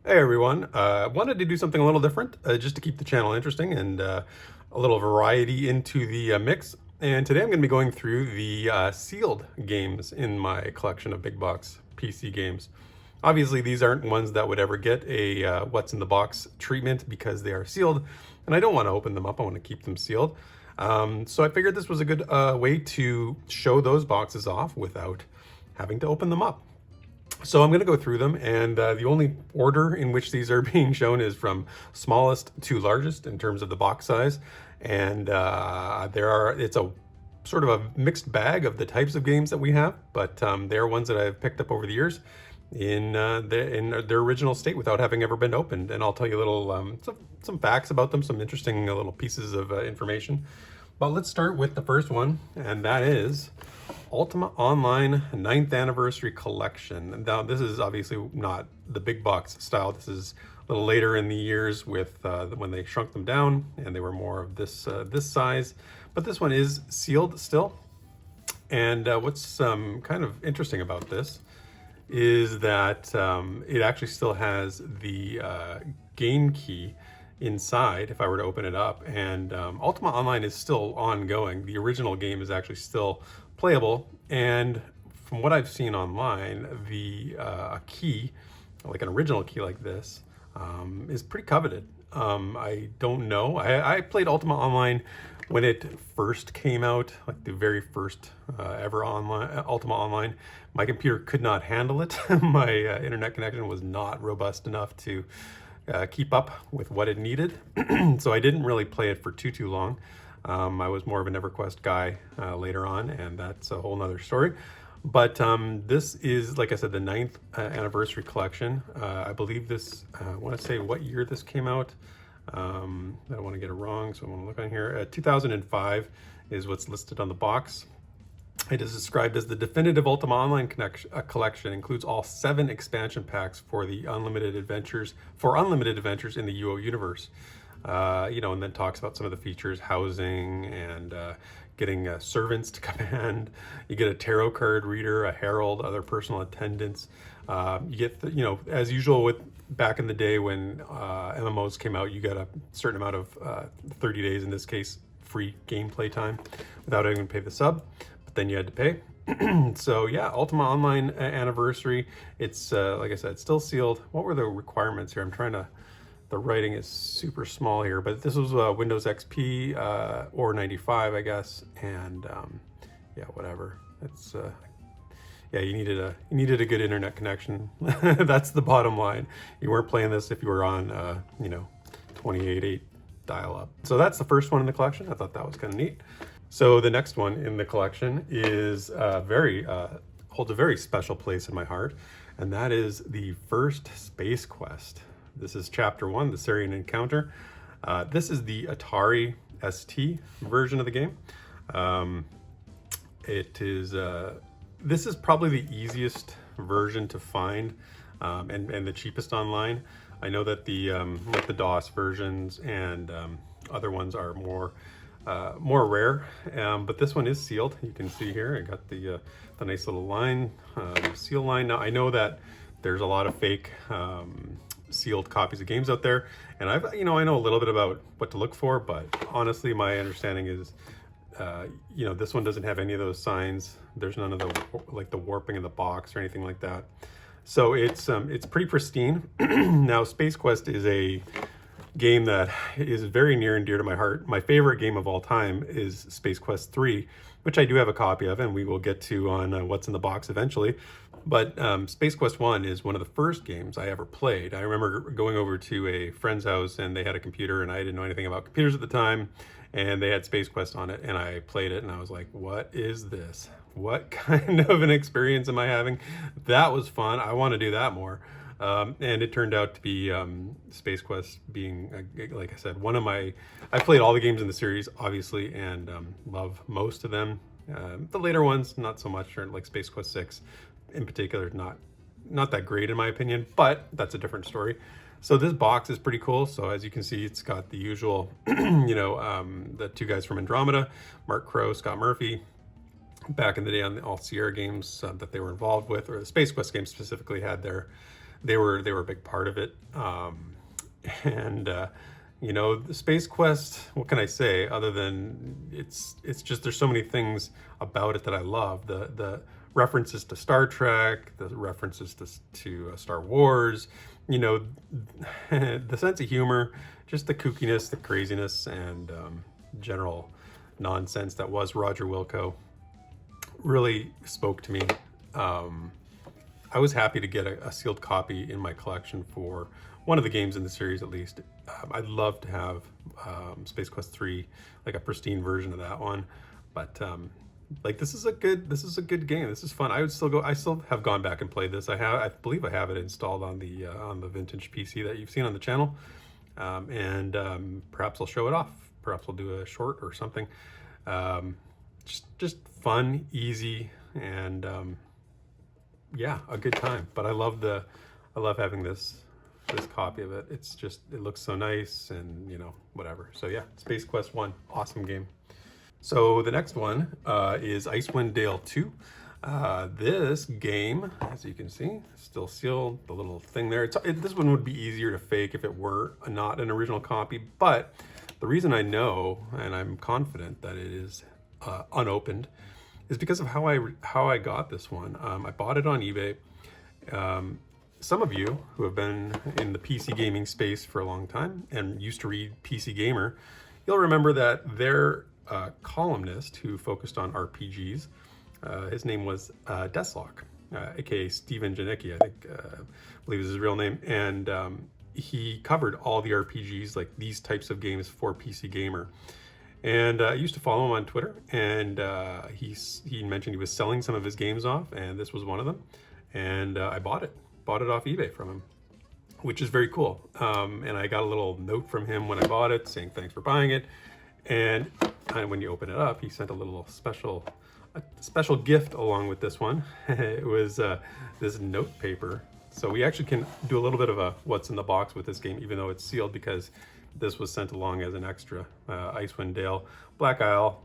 Hey everyone, wanted to do something a little different just to keep the channel interesting and a little variety into the mix. And today I'm going to be going through the sealed games in my collection of big box PC games. Obviously, these aren't ones that would ever get a what's in the box treatment because they are sealed, and I don't want to open them up. I want to keep them sealed. So I figured this was a good way to show those boxes off without having to open them up. So I'm going to go through them, and the only order in which these are being shown is from smallest to largest in terms of the box size. And it's a sort of a mixed bag of the types of games that we have, but they are ones that I've picked up over the years in their original state without having ever been opened. And I'll tell you a little some facts about them, some interesting little pieces of information. But let's start with the first one, and that is Ultima Online 9th Anniversary Collection. Now, this is obviously not the big box style. This is a little later in the years with when they shrunk them down and they were more of this size. But this one is sealed still. And what's kind of interesting about this is that it actually still has the game key inside if I were to open it up, and Ultima Online is still ongoing. The original game is actually still playable, and from what I've seen online, the key, like an original key like this, is pretty coveted. I don't know. I played Ultima Online when it first came out, like the very first ever online Ultima Online. My computer could not handle it. My internet connection was not robust enough to keep up with what it needed. So I didn't really play it for too long. I was more of an EverQuest guy later on, and that's a whole nother story. But this is, like I said, the 9th anniversary collection. I believe this, I want to say what year this came out. I don't want to get it wrong, so I want to look on here. 2005 is what's listed on the box. It is described as the definitive Ultima Online collection. Includes all 7 expansion packs for the unlimited adventures in the UO universe. And then talks about some of the features, housing, and getting servants to command. You get a tarot card reader, a herald, other personal attendants. You get, as usual with back in the day when MMOs came out, you got a certain amount of 30 days, in this case, free gameplay time without having to pay the sub. Then you had to pay. So yeah, Ultima Online Anniversary. It's like I said, still sealed. What were the requirements here? The writing is super small here, but this was Windows XP or 95, I guess. And yeah, whatever. It's yeah, you needed a good internet connection. That's the bottom line. You weren't playing this if you were on 28.8 dial-up. So that's the first one in the collection. I thought that was kind of neat. So the next one in the collection is holds a very special place in my heart, and that is the first Space Quest. This is Chapter 1, the Sarian Encounter. This is the Atari ST version of the game. This is probably the easiest version to find and the cheapest online. I know that the DOS versions and other ones are more rare, but this one is sealed. You can see here, I got the nice little line, seal line. Now I know that there's a lot of fake sealed copies of games out there, and I know a little bit about what to look for, but honestly, my understanding is, this one doesn't have any of those signs. There's none of the warping in the box or anything like that. So it's pretty pristine. Now, Space Quest is a game that is very near and dear to my heart. My favorite game of all time is Space Quest 3, which I do have a copy of, and we will get to on what's in the box eventually. But Space Quest 1 is one of the first games I ever played. I remember going over to a friend's house, and they had a computer, and I didn't know anything about computers at the time, and they had Space Quest on it, and I played it, and I was like, what is this? What kind of an experience am I having? That was fun. I want to do that more. And it turned out to be Space Quest being, like I said, I played all the games in the series, obviously, and love most of them. The later ones, not so much, or like Space Quest 6 in particular, not that great in my opinion, but that's a different story. So this box is pretty cool. So as you can see, it's got the usual, the 2 guys from Andromeda, Mark Crow, Scott Murphy, back in the day on all Sierra games that they were involved with, or the Space Quest games specifically, had their they were a big part of it. And you know, the Space Quest, what can I say other than it's just there's so many things about it that I love. The references to Star Trek, the references to Star Wars, you know, the sense of humor, just the kookiness, the craziness, and general nonsense that was Roger Wilco really spoke to me. I was happy to get a sealed copy in my collection for one of the games in the series, at least. I'd love to have Space Quest 3, like a pristine version of that one. But like this is a good game. This is fun. I still have gone back and played this. I believe I have it installed on the vintage PC that you've seen on the channel. Perhaps I'll show it off. Perhaps I'll do a short or something. Just fun, easy, and yeah, a good time. But I love having this copy of it. It looks so nice, and you know, whatever. So yeah, Space Quest 1, awesome game. So the next one is Icewind Dale 2. This game, as you can see, still sealed, the little thing there. This one would be easier to fake if it were not an original copy, but the reason I know, and I'm confident that it is unopened, is because of how I got this one. I bought it on eBay. Some of you who have been in the PC gaming space for a long time and used to read PC Gamer, you'll remember that their columnist who focused on RPGs, his name was Deslock, aka Steven Janicki, I believe is his real name, and he covered all the RPGs, like these types of games, for PC Gamer. And I used to follow him on Twitter, and he mentioned he was selling some of his games off, and this was one of them. And I bought it off eBay from him, which is very cool. And I got a little note from him when I bought it saying thanks for buying it. And when you open it up, he sent a little special gift along with this one. It was this note paper. So we actually can do a little bit of a what's in the box with this game, even though it's sealed, because this was sent along as an extra. Icewind Dale Black Isle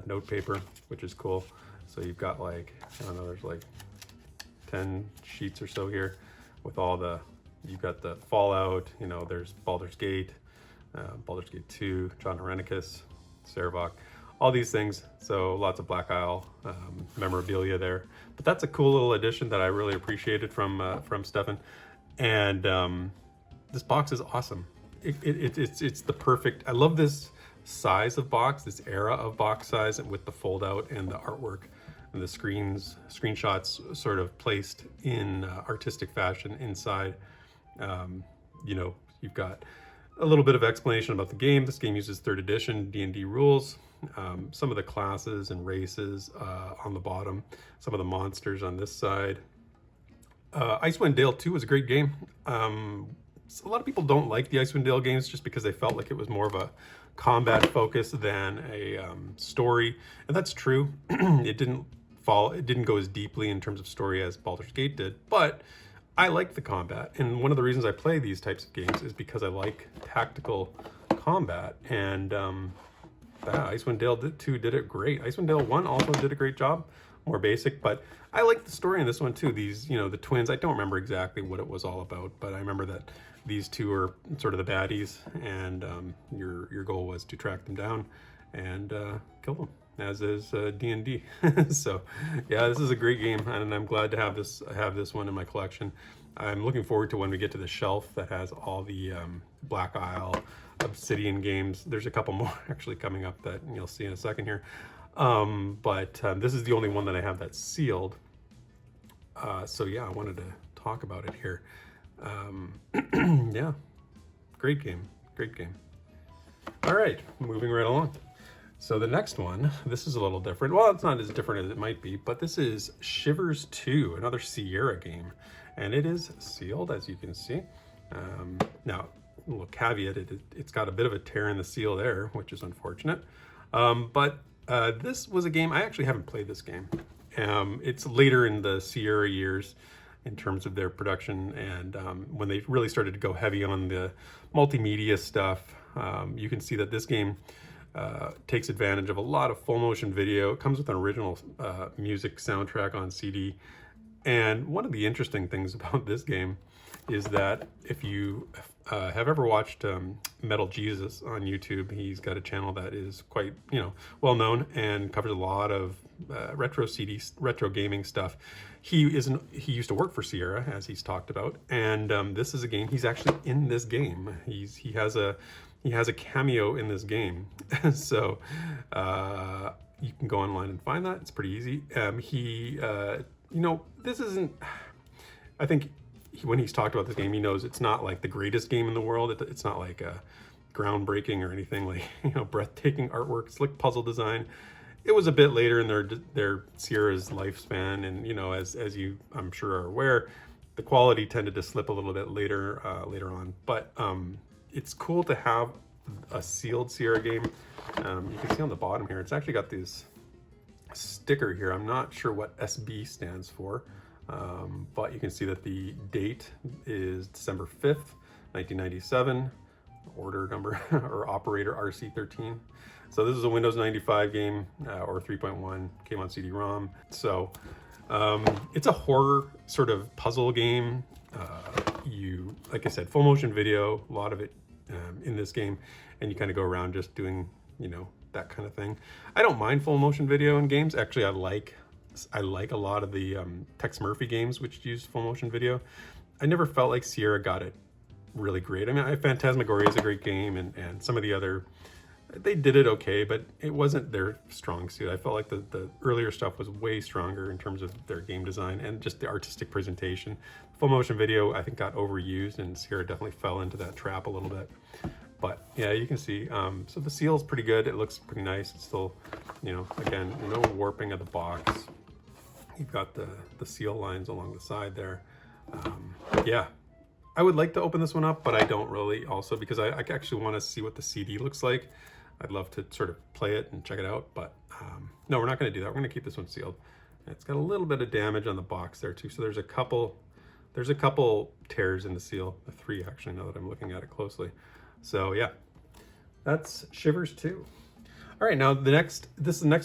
note paper, which is cool. So you've got like, I don't know, there's like 10 sheets or so here with you've got the Fallout, you know, there's Baldur's Gate 2, John Arenicus, Sarevok, all these things. So lots of Black Isle memorabilia there. But that's a cool little addition that I really appreciated from Stefan. And this box is awesome. It's the perfect, I love this size of box, this era of box size, and with the fold out and the artwork and the screenshots sort of placed in artistic fashion inside. You know, you've got a little bit of explanation about the game. This game uses 3rd edition D&D rules. Some of the classes and races on the bottom, some of the monsters on this side. Icewind Dale 2 was a great game. A lot of people don't like the Icewind Dale games just because they felt like it was more of a combat focus than a story, and that's true. It didn't go as deeply in terms of story as Baldur's Gate did, but I like the combat, and one of the reasons I play these types of games is because I like tactical combat, and Icewind Dale 2 did it great. Icewind Dale 1 also did a great job, more basic, but I like the story in this one too. These, you know, the twins, I don't remember exactly what it was all about, but I remember that these two are sort of the baddies, and your goal was to track them down and kill them, as is D&D. So yeah, this is a great game, and I'm glad to have this one in my collection. I'm looking forward to when we get to the shelf that has all the Black Isle, Obsidian games. There's a couple more actually coming up that you'll see in a second here. But this is the only one that I have that's sealed. So yeah, I wanted to talk about it here. Yeah, great game. All right, moving right along. So the next one, this is a little different. Well, it's not as different as it might be, but this is Shivers 2, another Sierra game. And it is sealed, as you can see. Now, a little caveat, it's got a bit of a tear in the seal there, which is unfortunate. But this was a game, I actually haven't played this game. It's later in the Sierra years in terms of their production, and when they really started to go heavy on the multimedia stuff. You can see that this game takes advantage of a lot of full motion video. It comes with an original music soundtrack on CD. And one of the interesting things about this game is that if you have ever watched Metal Jesus on YouTube, he's got a channel that is quite, well known and covers a lot of retro gaming stuff. He used to work for Sierra, as he's talked about, and this is a game. He's actually in this game. He has a cameo in this game, so you can go online and find that. It's pretty easy. This isn't. I think when he's talked about this game, he knows it's not like the greatest game in the world. It's not like groundbreaking or anything, like breathtaking artwork, slick puzzle design. It was a bit later in their Sierra's lifespan, and as you I'm sure are aware, the quality tended to slip a little bit later on. But it's cool to have a sealed Sierra game. You can see on the bottom here, it's actually got this sticker here. I'm not sure what SB stands for, but you can see that the date is December 5th, 1997, order number or operator RC13. So this is a Windows 95 game, or 3.1, came on CD-ROM. So it's a horror sort of puzzle game. Like I said, full motion video, a lot of it in this game, and you kind of go around just doing, that kind of thing. I don't mind full motion video in games. Actually, I like a lot of the Tex Murphy games which use full motion video. I never felt like Sierra got it really great. I mean, Phantasmagoria is a great game, and some of the other, they did it okay, but it wasn't their strong suit. I felt like the earlier stuff was way stronger in terms of their game design and just the artistic presentation. Full motion video, I think, got overused, and Sierra definitely fell into that trap a little bit. But yeah, you can see, so the seal's pretty good. It looks pretty nice. It's still, again, no warping of the box. You've got the seal lines along the side there. Yeah, I would like to open this one up, but I don't really, also because I actually want to see what the CD looks like. I'd love to sort of play it and check it out, but no, we're not going to do that. We're going to keep this one sealed. It's got a little bit of damage on the box there too. So there's a couple tears in the seal, 3 actually, now that I'm looking at it closely. So yeah, that's Shivers 2. All right, now the next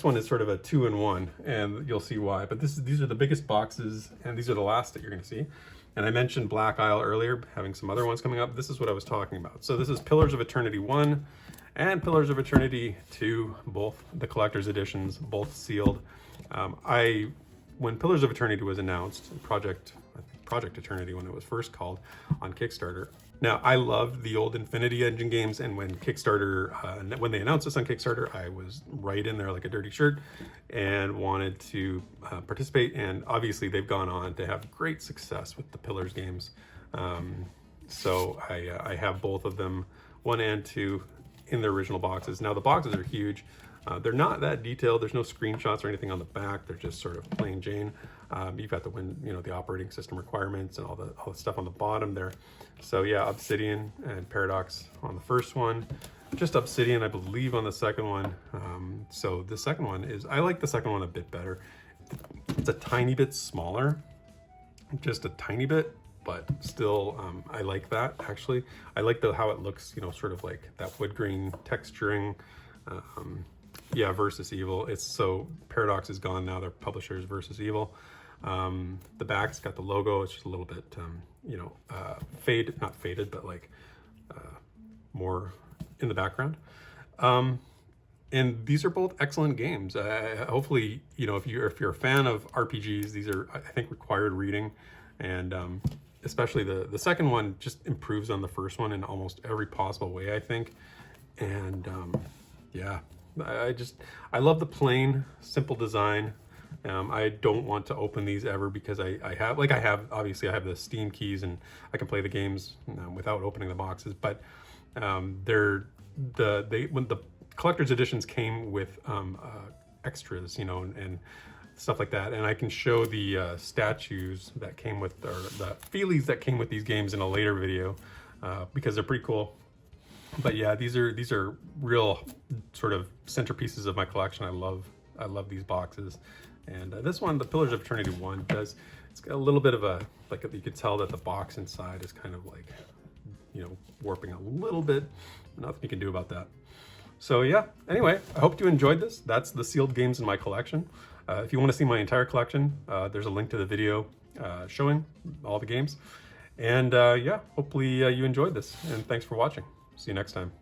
one is sort of a 2-in-1, and you'll see why. But these are the biggest boxes, and these are the last that you're going to see. And I mentioned Black Isle earlier, having some other ones coming up. This is what I was talking about. So this is Pillars of Eternity 1 and Pillars of Eternity 2, both the collector's editions, both sealed. When Pillars of Eternity was announced, Project Eternity when it was first called, on Kickstarter. Now, I loved the old Infinity Engine games, and when Kickstarter, when they announced this on Kickstarter, I was right in there like a dirty shirt and wanted to participate. And obviously, they've gone on to have great success with the Pillars games. So I have both of them, 1 and 2, in their original boxes. Now, the boxes are huge. They're not that detailed. There's no screenshots or anything on the back. They're just sort of plain Jane. You've got the operating system requirements and all the stuff on the bottom there. So yeah, Obsidian and Paradox on the first one, just Obsidian, I believe, on the second one. So the second one I like the second one a bit better. It's a tiny bit smaller, just a tiny bit, but still, I like that actually. I like how it looks, sort of like that wood grain texturing. Yeah, Versus Evil. Paradox is gone now. Their publisher is Versus Evil. The back's got the logo. It's just a little bit, not faded, but like more in the background. And these are both excellent games. Hopefully, if you're a fan of RPGs, these are, I think, required reading, and especially the second one just improves on the first one in almost every possible way, I think. And yeah. I love the plain, simple design. I don't want to open these ever because I have the Steam keys and I can play the games without opening the boxes. But when the collector's editions came with extras, and stuff like that, and I can show the statues that came with, or the feelies that came with these games in a later video because they're pretty cool. But yeah, these are real sort of centerpieces of my collection. I love these boxes, and this one, the Pillars of Eternity 1, it's got a little bit of you could tell that the box inside is kind of like, warping a little bit. Nothing you can do about that. So yeah, anyway, I hope you enjoyed this. That's the sealed games in my collection. If you want to see my entire collection, there's a link to the video showing all the games. And yeah, hopefully you enjoyed this. And thanks for watching. See you next time.